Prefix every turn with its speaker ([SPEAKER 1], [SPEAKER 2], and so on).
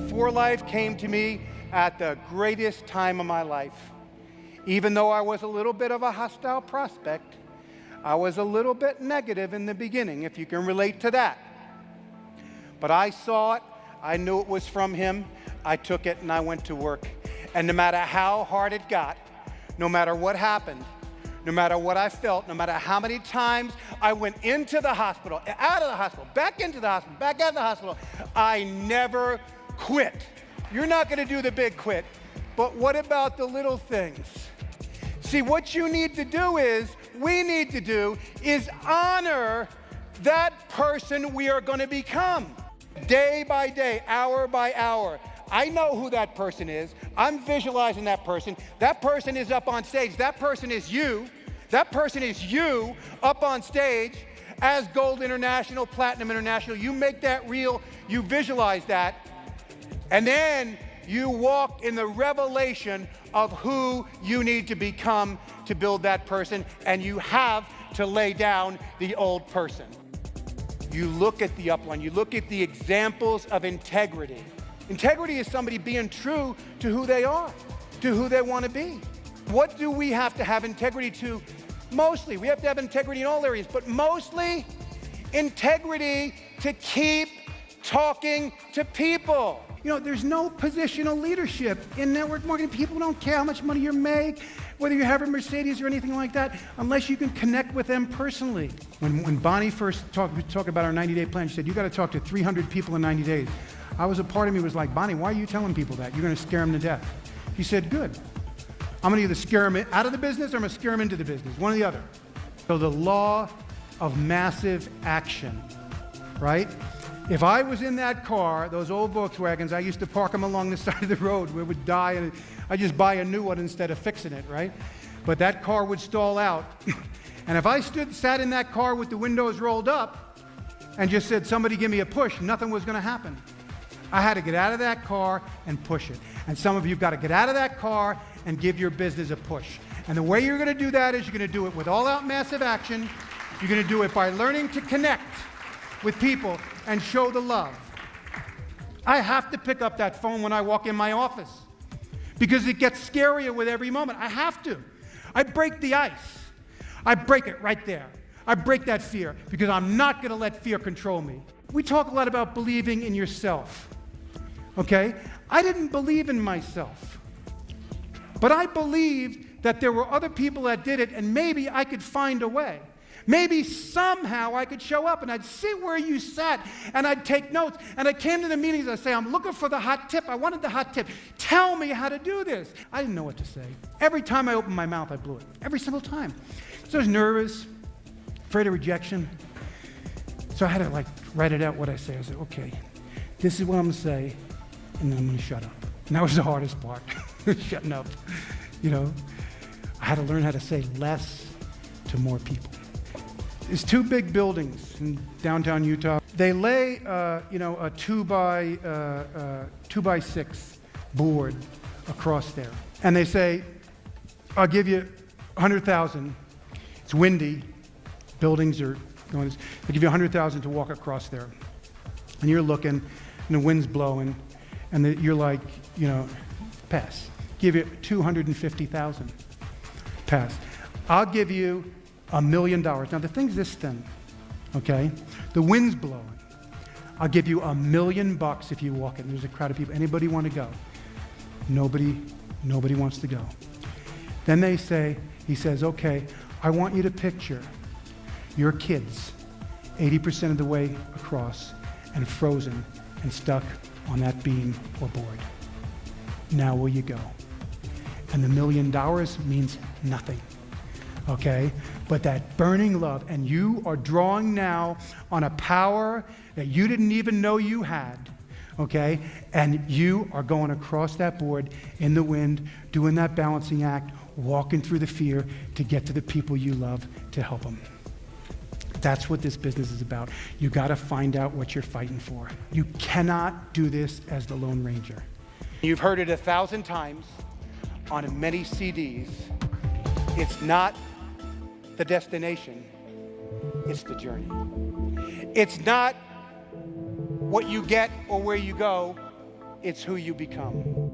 [SPEAKER 1] For Life came to me at the greatest time of my life. Even though I was a little bit of a hostile prospect, I was a little bit negative in the beginning, if you can relate to that. But I saw it, I knew it was from him, I took it and I went to work. And no matter how hard it got, no matter what happened, no matter what I felt, no matter how many times I went into the hospital, out of the hospital, back into the hospital, back out of the hospital, I never quit. You're not going to do the big quit, but what about the little things? See, what you need to do is, we need to do, is honor that person we are going to become. Day by day, hour by hour. I know who that person is. I'm visualizing that person. That person is up on stage. That person is you. That person is you up on stage as Gold International, Platinum International. You make that real. You visualize that. And then you walk in the revelation of who you need to become to build that person, and you have to lay down the old person. You look at the upline, you look at the examples of integrity. Integrity is somebody being true to who they are, to who they want to be. What do we have to have integrity to? Mostly, we have to have integrity in all areas, but mostly integrity to keep talking to people. You know, there's no positional leadership in network marketing. People don't care how much money you make, whether you have a Mercedes or anything like that, unless you can connect with them personally. When Bonnie first talked about our 90-day plan, she said, you got to talk to 300 people in 90 days. A part of me was like, Bonnie, why are you telling people that? You're going to scare them to death. She said, good. I'm going to either scare them out of the business or I'm going to scare them into the business, one or the other. So the law of massive action, right? If I was in that car, those old Volkswagens, I used to park them along the side of the road where it would die, and I just buy a new one instead of fixing it, right? But that car would stall out. And if I sat in that car with the windows rolled up and just said, somebody give me a push, nothing was going to happen. I had to get out of that car and push it. And some of you have got to get out of that car and give your business a push. And the way you're going to do that is you're going to do it with all-out massive action. You're going to do it by learning to connect with people and show the love. I have to pick up that phone when I walk in my office because it gets scarier with every moment. I have to. I break the ice. I break it right there. I break that fear because I'm not going to let fear control me. We talk a lot about believing in yourself, okay? I didn't believe in myself, but I believed that there were other people that did it and maybe I could find a way. Maybe somehow I could show up and I'd sit where you sat and I'd take notes. And I came to the meetings and I'd say, I'm looking for the hot tip. I wanted the hot tip. Tell me how to do this. I didn't know what to say. Every time I opened my mouth, I blew it. Every single time. So I was nervous, afraid of rejection. So I had to write it out what I say. I said, okay, this is what I'm going to say, and then I'm going to shut up. And that was the hardest part, shutting up. You know, I had to learn how to say less to more people. There's two big buildings in downtown Utah. They lay, a 2x6 board across there. And they say, I'll give you $100,000. It's windy. Buildings are going, they give you $100,000 to walk across there. And you're looking, and the wind's blowing, and you're like, pass. Give you $250,000. Pass. I'll give you $1 million. Now the thing's this thin, okay? The wind's blowing. I'll give you $1 million if you walk in. There's a crowd of people. Anybody want to go? Nobody wants to go. Then he says, okay, I want you to picture your kids 80% of the way across and frozen and stuck on that beam or board. Now will you go? And the $1 million means nothing. Okay? But that burning love, and you are drawing now on a power that you didn't even know you had, okay? And you are going across that board in the wind, doing that balancing act, walking through the fear to get to the people you love to help them. That's what this business is about. You got to find out what you're fighting for. You cannot do this as the Lone Ranger. You've heard it 1,000 times on many CDs. It's not the destination, it's the journey. It's not what you get or where you go, it's who you become.